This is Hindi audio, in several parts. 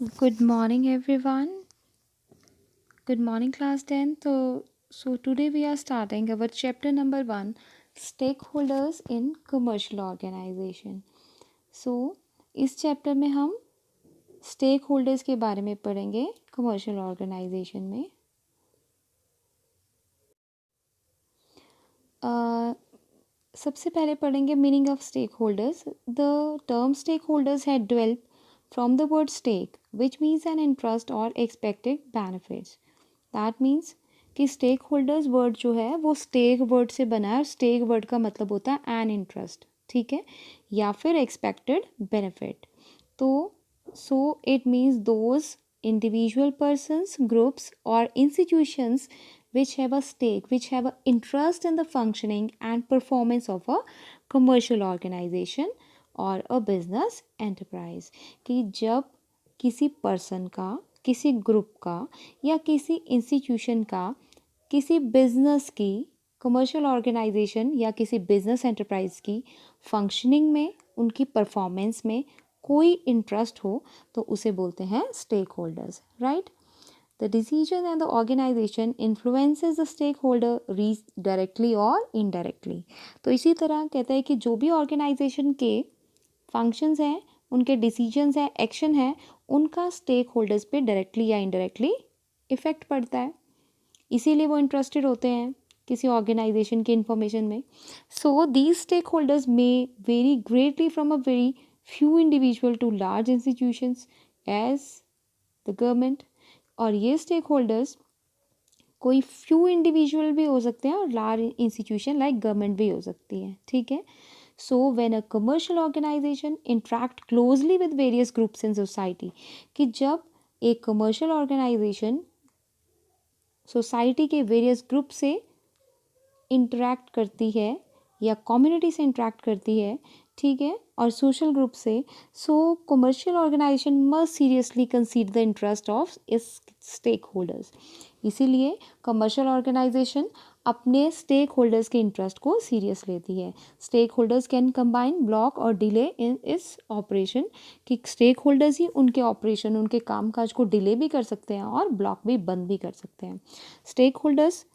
Good morning, everyone. Good morning, class 10. So today we are starting our chapter number 1, Stakeholders in Commercial Organization. So इस चैप्टर में हम स्टेक होल्डर्स के बारे में पढ़ेंगे कमर्शियल ऑर्गेनाइजेशन में. सबसे पहले पढ़ेंगे meaning of stake holders. The term stake holders had developed from the word stake which means an interest और एक्सपेक्टेड बेनिफिट्स. दैट मीन्स कि स्टेक होल्डर्स वर्ड जो है वो स्टेक वर्ड से बना है. स्टेक वर्ड का मतलब होता है एन इंटरेस्ट, ठीक है, या फिर एक्सपेक्टेड बेनिफिट. तो so it means those individual persons, groups or institutions which have a stake, which have an interest in the functioning and performance of a commercial organization or a business enterprise. कि जब किसी पर्सन का, किसी ग्रुप का या किसी इंस्टीट्यूशन का किसी बिजनेस की, कमर्शियल ऑर्गेनाइजेशन या किसी बिजनेस एंटरप्राइज की फंक्शनिंग में, उनकी परफॉर्मेंस में कोई इंटरेस्ट हो तो उसे बोलते हैं stake holders, right. The decision and the organization influences the stake holder directly और इनडायरेक्टली. तो इसी तरह कहता है कि जो भी ऑर्गेनाइजेशन के फंक्शंस हैं, उनके डिसीजंस हैं, एक्शन है, उनका स्टेक होल्डर्स पे डायरेक्टली या इनडायरेक्टली इफेक्ट पड़ता है. इसीलिए वो इंटरेस्टेड होते हैं किसी ऑर्गेनाइजेशन की इंफॉर्मेशन में. So these stake holders may very greatly from a very few individual to large institutions as the government. और ये स्टेक होल्डर्स कोई फ्यू इंडिविजुअल भी हो सकते हैं और लार्ज इंस्टीट्यूशन लाइक गवर्नमेंट भी हो सकती है, ठीक है. So when a commercial organization interact closely with various groups in society, कि जब एक कमर्शियल ऑर्गेनाइजेशन सोसाइटी के वेरियस ग्रुप से इंटरेक्ट करती है या कम्युनिटी से इंटरेक्ट करती है, ठीक है, और सोशल ग्रुप से, so commercial organization must seriously consider the interest of इस स्टेक होल्डर्स. इसीलिए कमर्शियल ऑर्गेनाइजेशन अपने स्टेक होल्डर्स के इंटरेस्ट को सीरियस लेती है. Stake holders can combine, block और डिले इन इस ऑपरेशन, कि स्टेक होल्डर्स ही उनके ऑपरेशन, उनके कामकाज को डिले भी कर सकते हैं और ब्लॉक भी बंद भी कर सकते हैं. स्टेक होल्डर्स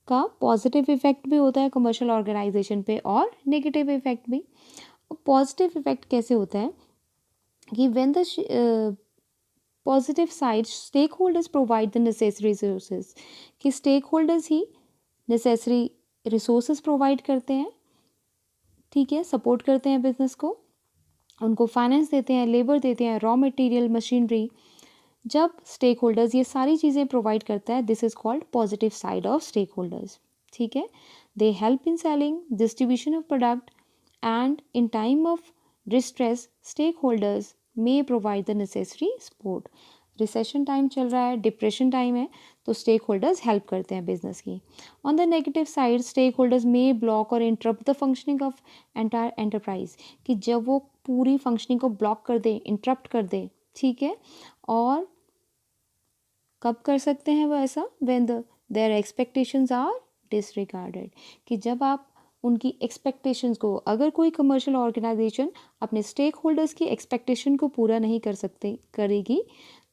का पॉजिटिव इफेक्ट भी होता है कमर्शियल ऑर्गेनाइजेशन पे और नेगेटिव इफेक्ट भी. पॉजिटिव इफेक्ट कैसे होता है कि when the positive side, stake holders provide the necessary resources, कि स्टेक होल्डर्स ही नेसेसरी रिसोर्सेज प्रोवाइड करते हैं, ठीक है, सपोर्ट करते हैं बिजनेस को, उनको फाइनेंस देते हैं, लेबर देते हैं, रॉ मटेरियल, मशीनरी. जब स्टेक होल्डर्स ये सारी चीज़ें प्रोवाइड करता है, this is called positive side of stake holders, ठीक है. They help in selling, distribution of product and in time of distress stake holders may provide the necessary support. Recession time चल रहा है, डिप्रेशन टाइम है, तो स्टेक होल्डर्स हेल्प करते हैं बिजनेस की. On the negative side, stake holders may block और interrupt the functioning of entire enterprise, कि जब वो पूरी फंक्शनिंग को ब्लॉक कर दे, इंटरप्ट कर दे, ठीक है. और कब कर सकते हैं वो ऐसा, when their expectations are disregarded, कि जब आप उनकी एक्सपेक्टेशंस को, अगर कोई कमर्शियल ऑर्गेनाइजेशन अपने स्टेक होल्डर्स की एक्सपेक्टेशन को पूरा नहीं करेगी,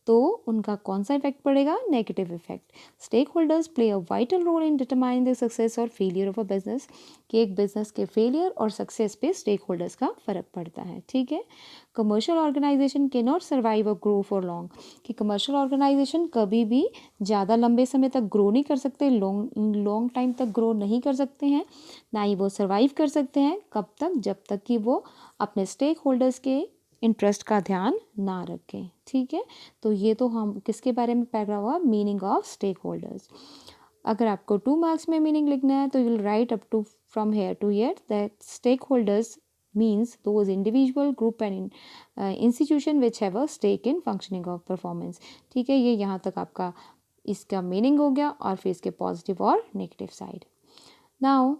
तो उनका कौन सा इफेक्ट पड़ेगा, negative effect. Stake holders play a vital role in determining the success और फेलियर ऑफ अ बिजनेस, कि एक बिजनेस के फेलियर और सक्सेस पे स्टेक होल्डर्स का फर्क पड़ता है, ठीक है. Commercial organization can not survive और ग्रो फॉर लॉन्ग, कि कमर्शियल ऑर्गेनाइजेशन कभी भी ज़्यादा लंबे समय तक ग्रो नहीं कर सकते, लॉन्ग टाइम तक ग्रो नहीं कर सकते हैं, ना ही वो सर्वाइव कर सकते हैं. कब तक, जब तक कि वो अपने स्टेक होल्डर्स के इंटरेस्ट का ध्यान ना रखें, ठीक है. तो ये तो हम किसके बारे में पढ़ रहा हुआ, मीनिंग ऑफ स्टेक होल्डर्स. अगर आपको 2 मार्क्स में मीनिंग लिखना है तो you will write up to from here to here that stake holders means those individual group and institution which have a stake in functioning of performance, ठीक है. ये यहाँ तक आपका इसका मीनिंग हो गया और फिर इसके पॉजिटिव और negative side. Now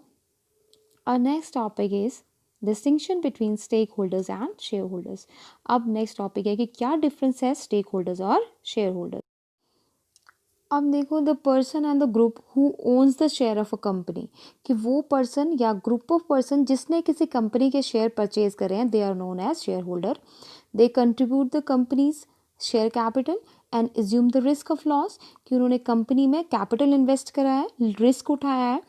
our next topic is distinction between stake holders and share holders. अब नेक्स्ट टॉपिक है कि क्या डिफरेंस है स्टेक होल्डर्स और शेयर होल्डर्स. अब देखो, the person and the group who owns the share of a company, कि वो पर्सन या ग्रुप ऑफ पर्सन जिसने किसी कंपनी के शेयर परचेज करे हैं, they are known as share holder. They contribute the company's share capital and assume the risk of loss, कि उन्होंने कंपनी में कैपिटल इन्वेस्ट करा है, रिस्क उठाया है.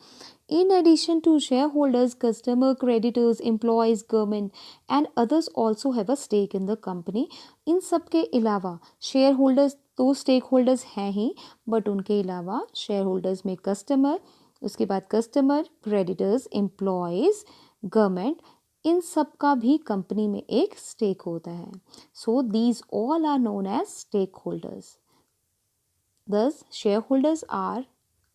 In addition to shareholders, customer, creditors, employees, government and others also have a stake in the company. इन सब के अलावा शेयर होल्डर्स तो स्टेक होल्डर्स हैं ही, बट उनके अलावा शेयर होल्डर्स में कस्टमर, उसके बाद कस्टमर, क्रेडिटर्स, एम्प्लॉयज़, गवर्नमेंट, इन सब का भी कंपनी में एक स्टेक होता है. So these all are known as stake holders. Thus, shareholders are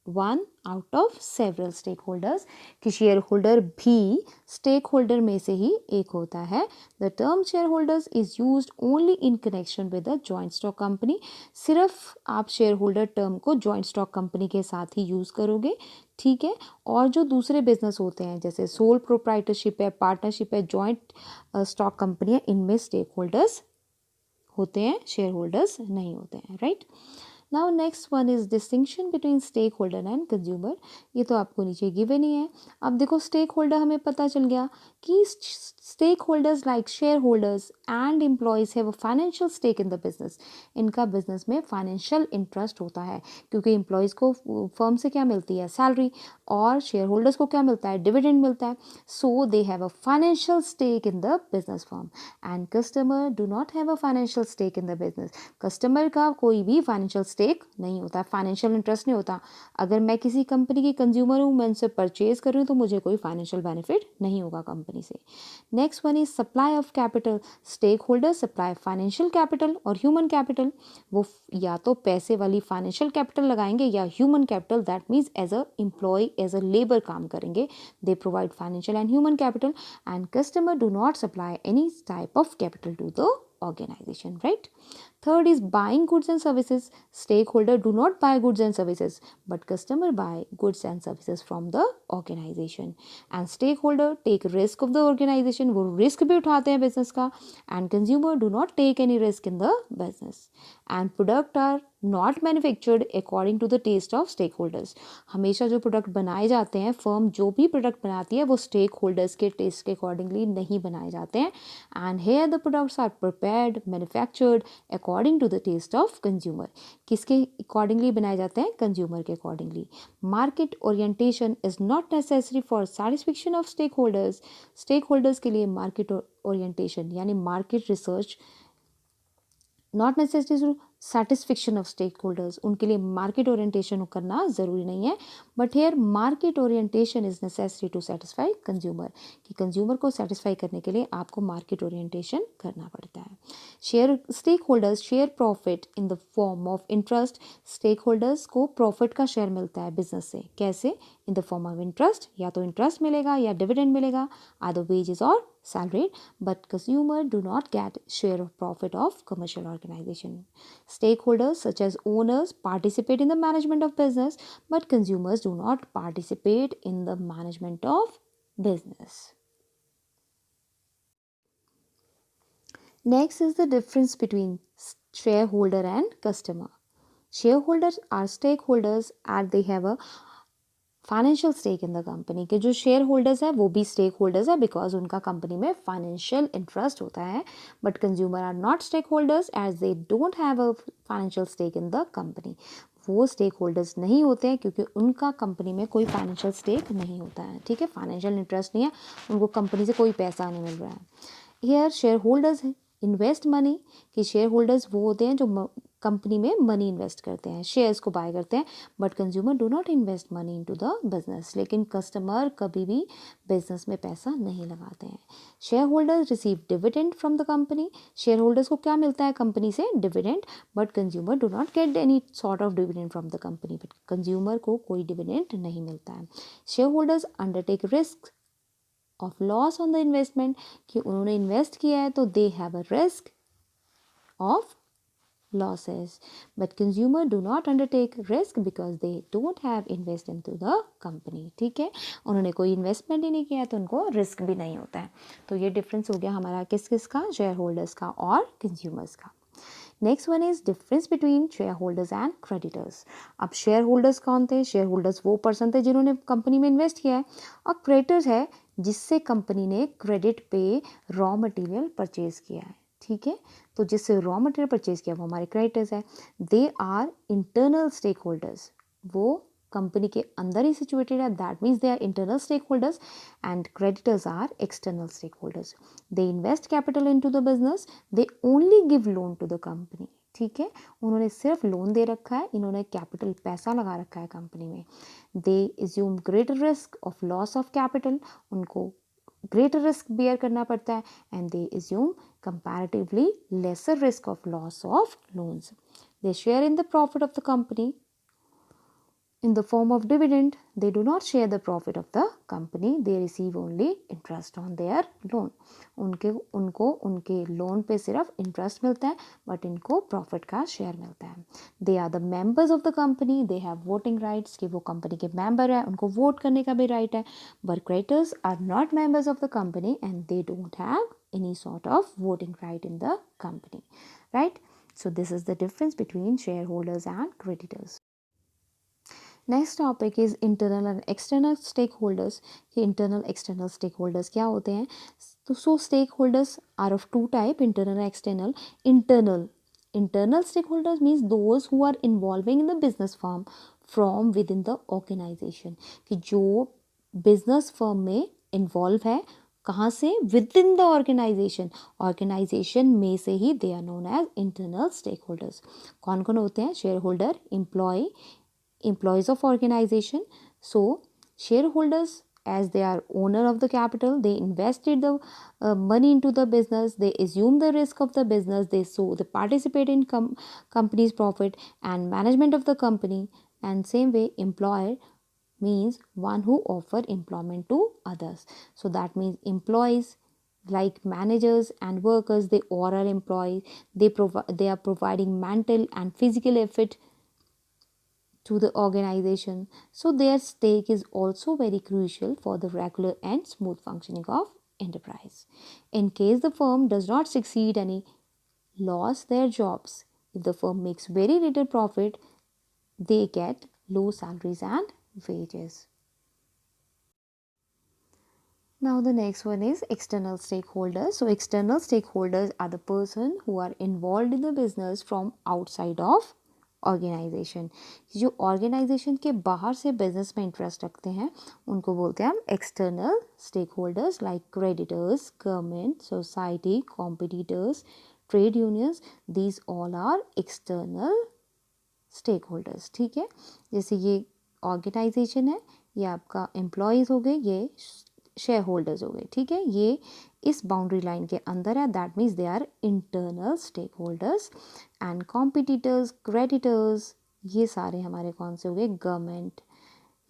one out of several stakeholders, कि शेयर होल्डर भी स्टेक होल्डर में से ही एक होता है. The term share holders is use only in connection with the joint stock company. सिर्फ आप शेयर होल्डर टर्म को जॉइंट स्टॉक कंपनी के साथ ही यूज़ करोगे, ठीक है. और जो दूसरे बिजनेस होते हैं जैसे सोल प्रोप्राइटरशिप है, पार्टनरशिप है, जॉइंट स्टॉक कंपनी है, इनमें स्टेक होल्डर्स होते हैं, शेयर होल्डर्स नहीं होते हैं, right. Now next one is distinction between stake holder and consumer. ये तो आपको नीचे गिवन ही है. अब देखो स्टेक होल्डर हमें पता चल गया कि stake holders like share holders and employees have a financial stake in the business. इनका बिजनेस में फाइनेंशियल इंटरेस्ट होता है, क्योंकि एम्प्लॉयज़ को फर्म से क्या मिलती है, सैलरी, और शेयर होल्डर्स को क्या मिलता है, डिविडेंड मिलता है. So they have a financial stake in the business firm. And customer do not have a financial stake in the business. Customer का कोई भी फाइनेंशियल स्टेक नहीं होता, फाइनेंशियल इंटरेस्ट नहीं होता. अगर मैं किसी कंपनी की कंज्यूमर हूँ, मैं उनसे परचेज कर रही हूँ, तो मुझे कोई फाइनेंशियल बेनिफिट नहीं होगा कंपनी से. Next one is supply of capital. Stake holder supply financial capital और ह्यूमन कैपिटल. वो या तो पैसे वाली फाइनेंशियल कैपिटल लगाएंगे या human capital, that means as a employ, as a labour काम करेंगे. They provide financial and human capital. And customer do not supply any type of capital to the organization, right? Third is buying goods and services. Stakeholder do not buy goods and services, but customer buy goods and services from the organization. And stakeholder take risk of the organization. वो risk भी उठाते हैं business का. And consumer do not take any risk in the business. And product are not manufactured according to the taste of stakeholders. हमेशा जो प्रोडक्ट बनाए जाते हैं, फर्म जो भी प्रोडक्ट बनाती है वो स्टेक होल्डर्स के टेस्ट के अकॉर्डिंगली नहीं बनाए जाते हैं. And here the products are prepared, manufactured according to the taste of consumer. किसके अकॉर्डिंगली बनाए जाते हैं, कंज्यूमर के accordingly. Market orientation is not necessary for satisfaction of stake holders. Stake holders के लिए मार्केट ओरिएंटेशन यानी market research not necessary to satisfaction of stake holders, उनके लिए मार्केट ओरिएंटेशन करना ज़रूरी नहीं है. But here market orientation is necessary to satisfy consumer, कि कंज्यूमर को सेटिस्फाई करने के लिए आपको मार्केट ओरिएंटेशन करना पड़ता है. Share stake holders share profit in the form of interest. Stake holders को प्रॉफिट का शेयर मिलता है बिजनेस से. कैसे? In the form of interest, या तो इंटरेस्ट मिलेगा या डिविडेंड मिलेगा, आदर वेजेस और salaried, but consumer do not get share of profit of commercial organization. Stakeholders such as owners participate in the management of business, but consumers do not participate in the management of business. Next is the difference between shareholder and customer. Shareholders are stakeholders and they have a financial stake in the company. के जो शेयर होल्डर्स हैं वो भी स्टेक होल्डर्स है बिकॉज उनका कंपनी में फाइनेंशियल इंटरेस्ट होता है. But consumer are not stake holders as they don't have a financial stake in the company. वो स्टेक होल्डर्स नहीं होते हैं क्योंकि उनका कंपनी में कोई फाइनेंशियल स्टेक नहीं होता है. ठीक है, फाइनेंशियल इंटरेस्ट नहीं है, उनको कंपनी से कोई पैसा नहीं मिल रहा है. Here shareholders invest money, कि शेयर होल्डर्स वो होते हैं जो कंपनी में मनी इन्वेस्ट करते हैं, शेयर्स को बाय करते हैं. But consumer do not invest money into the business. लेकिन कस्टमर कभी भी बिजनेस में पैसा नहीं लगाते हैं. Share holders receive dividend from the company. Share holders को क्या मिलता है कंपनी से? Dividend. But consumer do not get any sort of dividend from the company. But consumer को कोई डिविडेंड नहीं मिलता है. Share holders undertake risk of loss on the investment, कि उन्होंने इन्वेस्ट किया है तो दे have a risk of losses. But consumer do not undertake risk because they don't have invest into the company. ठीक है, उन्होंने कोई इन्वेस्टमेंट ही नहीं किया तो उनको रिस्क भी नहीं होता है. तो ये डिफरेंस हो गया हमारा किस किस का, शेयर होल्डर्स का और कंज्यूमर्स का. Next one is difference between share holders and creditors. अब शेयर होल्डर्स कौन थे? शेयर होल्डर्स वो पर्सन थे जिन्होंने कंपनी में इन्वेस्ट किया है. और क्रेडिटर्स है जिससे कंपनी ने क्रेडिट पे रॉ मटेरियल परचेज किया है. ठीक है, तो जिससे रॉ मटेरियल परचेज किया वो हमारे क्रेडिटर्स है। They are internal stakeholders, वो कंपनी के अंदर ही सिचुएटेड है, that means they are internal stake holders and creditors are external stakeholders. They invest capital into the business, they only give loan to the company. ठीक है, उन्होंने सिर्फ लोन दे रखा है, इन्होंने कैपिटल पैसा लगा रखा है कंपनी में। They assume greater risk of loss of capital, उनको ग्रेटर रिस्क बेयर करना पड़ता है, and they assume comparatively lesser risk of loss of loans. They share in the profit of the company in the form of dividend. They do not share the profit of the company, they receive only interest on their loan. उनको उनके लोन पे सिर्फ इंटरेस्ट मिलता है, बट इनको प्रॉफिट का शेयर मिलता है। They are the members of the company, they have voting rights, कि वो कंपनी के मेंबर है, उनको वोट करने का भी राइट है। But creditors are not members of the company and they don't have any sort of voting right in the company, right? So this is the difference between shareholders and creditors. Next topic is internal and external stakeholders. कि इंटरनल एक्सटर्नल स्टेक होल्डर्स क्या होते हैं? तो so stakeholders are of two type, internal and external. Internal stakeholders means those who are involving in the business firm from within the organisation, कि जो बिजनेस फर्म में इन्वॉल्व है, कहाँ से? विद इन द ऑर्गेनाइजेशन में से ही they are known as internal stakeholders. कौन कौन होते हैं? Shareholder, employees of organization. So shareholders, as they are owner of the capital, they invested the money into the business, they assume the risk of the business, they participate in company's profit and management of the company. And same way, employer means one who offer employment to others. So that means employees like managers and workers, they all are employees. They are providing mental and physical effort to the organization, so their stake is also very crucial for the regular and smooth functioning of enterprise. In case the firm does not succeed, any lost their jobs. If the firm makes very little profit, they get low salaries and wages. Now the next one is external stakeholders. So external stakeholders are the person who are involved in the business from outside of organization. जो ऑर्गेनाइजेशन के बाहर से बिजनेस में इंटरेस्ट रखते हैं उनको बोलते हैं हम external stake holders, like creditors, government, society, competitors, trade unions, these all are external stake holders. ठीक है, जैसे ये ऑर्गेनाइजेशन है, ये आपका एम्प्लॉयज़ हो गए, ये शेयर होल्डर्स हो गए। ठीक है, ये इस बाउंड्री लाइन के अंदर है, that means they are internal stake holders. And competitors, creditors, ये सारे हमारे कौन से हो गए? गवर्नमेंट,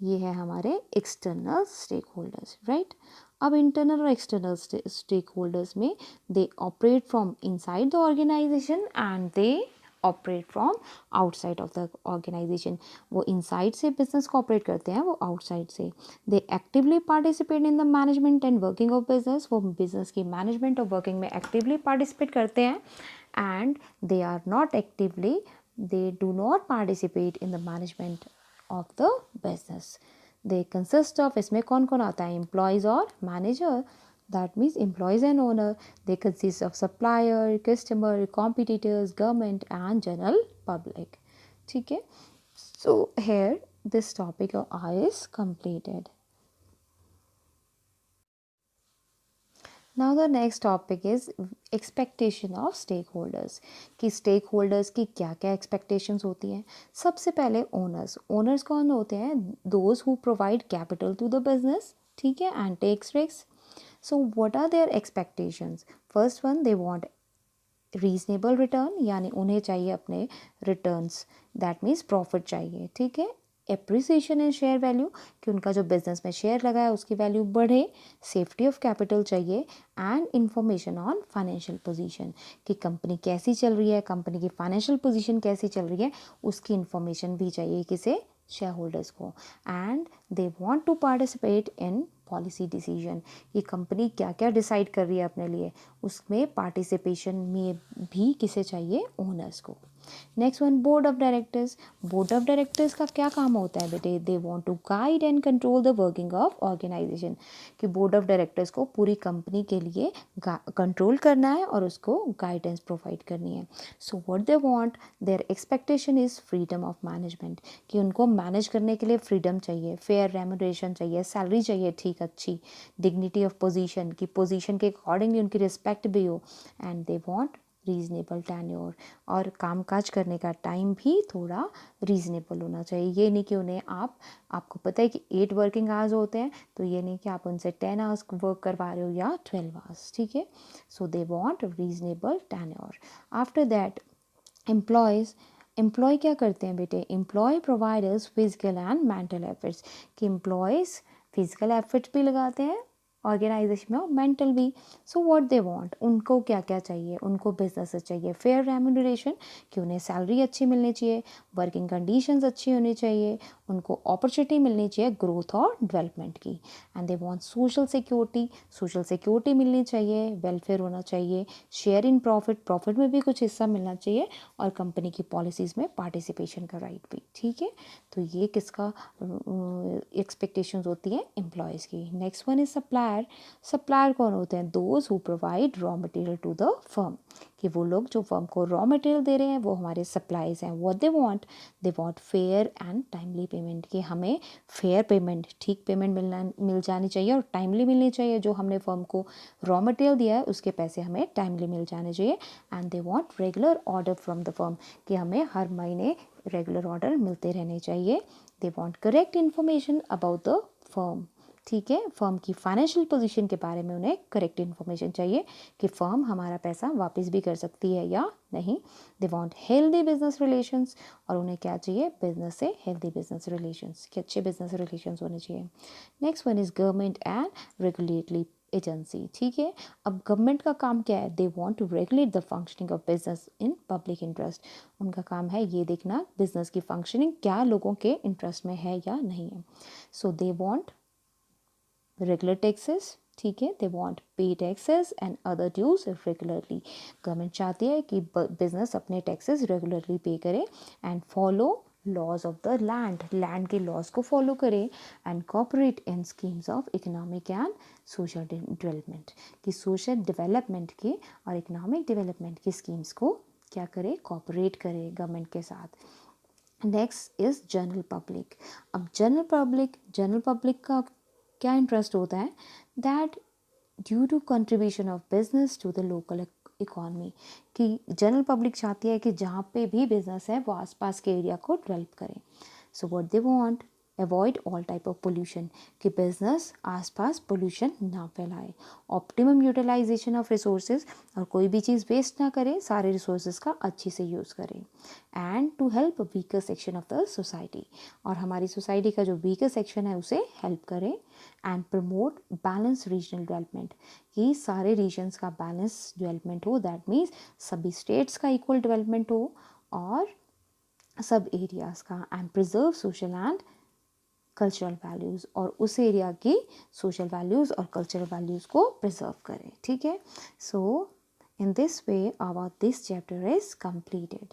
ये है हमारे एक्सटर्नल स्टेक होल्डर्स, राइट। अब इंटरनल और एक्सटर्नल स्टेक होल्डर्स में they operate from inside the organisation and they operate from outside of the organisation. वो इनसाइड से बिजनेस को ऑपरेट करते हैं, वो आउटसाइड से। They actively participate in the management and working of business, वो बिजनेस की मैनेजमेंट और वर्किंग में एक्टिवली पार्टिसिपेट करते हैं। And they are not actively, they do not participate in the management of the business. They consist of, इसमें कौन कौन आता है? employees और manager, that means employees and owner. They consist of supplier, customer, competitors, government and general public. ठीक है, so here this topic of I is completed. Now the next topic is expectation of stakeholders, कि stakeholders की क्या क्या expectations होती हैं। सबसे पहले owners कौन होते हैं? those who provide capital to the business, ठीक है, and takes risks. So what are their expectations? First one, they want reasonable return, यानी उन्हें चाहिए अपने रिटर्न्स, दैट मीन्स प्रॉफिट चाहिए। ठीक है, एप्रिसिएशन इन शेयर वैल्यू, कि उनका जो बिजनेस में शेयर लगा है उसकी वैल्यू बढ़े। सेफ्टी ऑफ कैपिटल चाहिए and information on financial position, कि कंपनी कैसी चल रही है, कंपनी की फाइनेंशियल पोजीशन कैसी चल रही है, उसकी इंफॉर्मेशन भी चाहिए किसे? शेयर होल्डर्स को। And they want to participate in policy decision, कि कंपनी क्या क्या डिसाइड कर रही है अपने लिए, उसमें पार्टिसिपेशन में भी किसे चाहिए, ओनर्स को। Next one, board of directors. Board of directors का क्या काम होता है बेटे, they want to guide and control the working of organization, कि बोर्ड ऑफ डायरेक्टर्स को पूरी कंपनी के लिए कंट्रोल करना है और उसको गाइडेंस प्रोवाइड करनी है। So what they want, their expectation is freedom of management, कि उनको मैनेज करने के लिए फ्रीडम चाहिए, फेयर रेम्यूनरेशन चाहिए, सैलरी चाहिए ठीक अच्छी, डिग्निटी ऑफ पोजीशन, की पोजीशन के अकॉर्डिंगली उनकी रिस्पेक्ट भी हो, and they want reasonable tenure, और कामकाज करने का टाइम भी थोड़ा रीजनेबल होना चाहिए। ये नहीं कि उन्हें आपको पता है कि 8 वर्किंग आवर्स होते हैं, तो ये नहीं कि आप उनसे 10 आवर्स वर्क करवा रहे हो या 12 आवर्स, ठीक है। So they want reasonable tenure. After that employ क्या करते हैं बेटे, employ providers physical and mental efforts, कि एम्प्लॉयज़ फिजिकल एफर्ट्स भी लगाते हैं ऑर्गेनाइजेशन में और मेंटल भी। सो व्हाट दे वांट, उनको क्या क्या चाहिए, उनको बिजनेस से चाहिए फेयर रेम्यूनरेशन, कि उन्हें सैलरी अच्छी मिलनी चाहिए, वर्किंग कंडीशंस अच्छी होनी चाहिए, उनको अपॉर्चुनिटी मिलनी चाहिए ग्रोथ और डेवलपमेंट की, and they want social security मिलनी चाहिए, वेलफेयर होना चाहिए, शेयर इन प्रॉफिट में भी कुछ हिस्सा मिलना चाहिए, और कंपनी की पॉलिसीज़ में पार्टिसिपेशन का राइट भी, ठीक है। तो ये किसका एक्सपेक्टेशंस होती हैं, एम्प्लॉयज़ की। नेक्स्ट वन इज सप्लायर कौन होते हैं, those who provide raw material to the firm, कि वो लोग जो फर्म को रॉ मटेरियल दे रहे हैं वो हमारे सप्लाईज हैं। What they want fair and timely payment, कि हमें फेयर पेमेंट, ठीक पेमेंट मिल जानी चाहिए और टाइमली मिलनी चाहिए, जो हमने फर्म को रॉ मटेरियल दिया है उसके पैसे हमें टाइमली मिल जाने चाहिए। And they want regular order from the firm, कि हमें हर महीने रेगुलर ऑर्डर मिलते रहने चाहिए। They want correct information about the firm, ठीक है, फर्म की फाइनेंशियल पोजीशन के बारे में उन्हें करेक्ट इन्फॉर्मेशन चाहिए, कि फर्म हमारा पैसा वापस भी कर सकती है या नहीं। They want healthy business relations, और उन्हें क्या चाहिए, बिजनेस से हेल्दी बिजनेस रिलेशंस, कि अच्छे बिजनेस रिलेशंस होने चाहिए। Next one is government and regulatory agency, ठीक है। अब गवर्नमेंट का काम क्या है, they want to regulate the functioning of business in public interest, उनका काम है ये देखना बिजनेस की फंक्शनिंग क्या लोगों के इंटरेस्ट में है या नहीं है। So they want regular taxes, ठीक है, they want pay taxes and other dues regularly, government चाहती है कि बिजनेस अपने टैक्सेस रेगुलरली पे करे, and follow laws of the land के लॉज को फॉलो करे, and cooperate in schemes of economic and social development, कि सोशल डेवलपमेंट के और इकोनॉमिक डेवलपमेंट की स्कीम्स को क्या करे, कॉपरेट करे गवर्नमेंट के साथ। Next is general public. अब जनरल पब्लिक का क्या इंटरेस्ट होता है, that due to contribution of business to the local economy, कि जनरल पब्लिक चाहती है कि जहाँ पे भी बिजनेस है वो आसपास के एरिया को डेवलप करें। So what they want, avoid all type of pollution, कि बिजनेस आसपास पोल्यूशन ना फैलाए, ऑप्टिमम यूटिलाइजेशन ऑफ रिसोर्सेज, और कोई भी चीज़ वेस्ट ना करें, सारे रिसोर्सेज का अच्छे से यूज़ करें, and to help weaker section of the society, और हमारी सोसाइटी का जो वीकर सेक्शन है उसे हेल्प करें, and promote balance regional development, कि सारे रीजन्स का बैलेंस डेवलपमेंट हो, दैट मीन्स सभी स्टेट्स का इक्वल डेवलपमेंट हो और सब एरियाज़ का, and preserve social and cultural values, और उस एरिया की सोशल वैल्यूज़ और कल्चरल वैल्यूज़ को प्रिजर्व करें, ठीक है। So in this way our this chapter is completed.